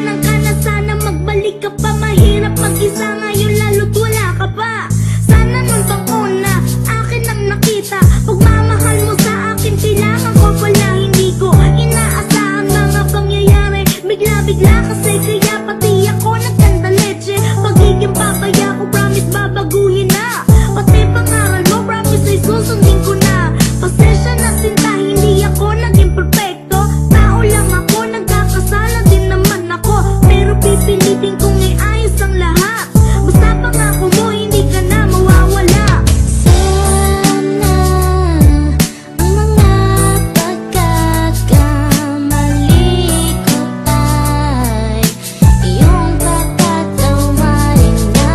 Ginang ka na sana, magbalik ka pa. Mahirap mag-isa ngayon, lalo't wala ka pa. Sana nun pang una, akin ang nakita. Pagmamahal mo sa akin, kailangan ko pala. Hindi ko inaasahan mga pangyayari. Bigla-bigla kasi kaya pati ako nagkanta leche. Pagiging babaya ko, promise babaguhin na. Pati pangaral mo, promise ay susundin ko na. Pasensya na sinta, hindi ako naging perfecto. Tao lang ako, nagkakasala din naman ako. Pero pipilitin kong iayos ang lahat. Basta pangako mo, hindi ka na mawawala. Sana ang mga pagkakamali ko ay iyong patatawarin na.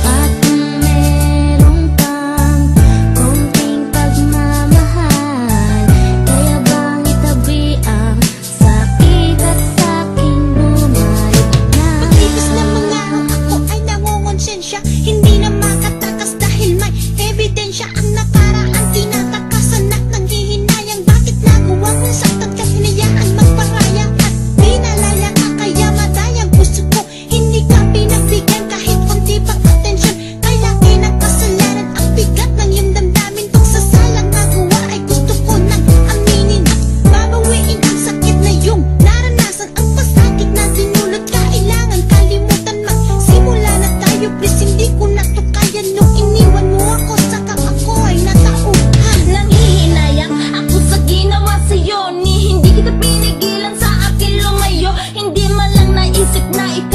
At kung meron kang konting pagmamahal, kaya bang itabi ang sakit at sa'king bumalik na. Pagtipis ng mga ako ay nangongonsensya. Hindi na makatakas dahil may ebidensya. Ang nakaraan tinatakasan at nanghihinayang. Bakit nagawa kong saktan ka, hinayaan magparaya at dinalaya ka, kaya madayang puso ko. Hindi ka pinagbigyan kahit konti pang atensyon. Kaya kinakasalanan ang bigat ng iyong damdamin. Pagsasalang nagawa ay gusto ko nang aminin at babawiin ang sakit na iyong naranasan. Ang pasakit na dinulot, kailangan kalimutan. Magsimula na tayo please, hindi ko na to kaya. Nung iniwan mo ako, saka ako ay natauhan. Nanghihinayang ako sa ginawa sa'yo, ni hindi kita pinigilan sa akin lumayo. Hindi man lang naisip na ikaw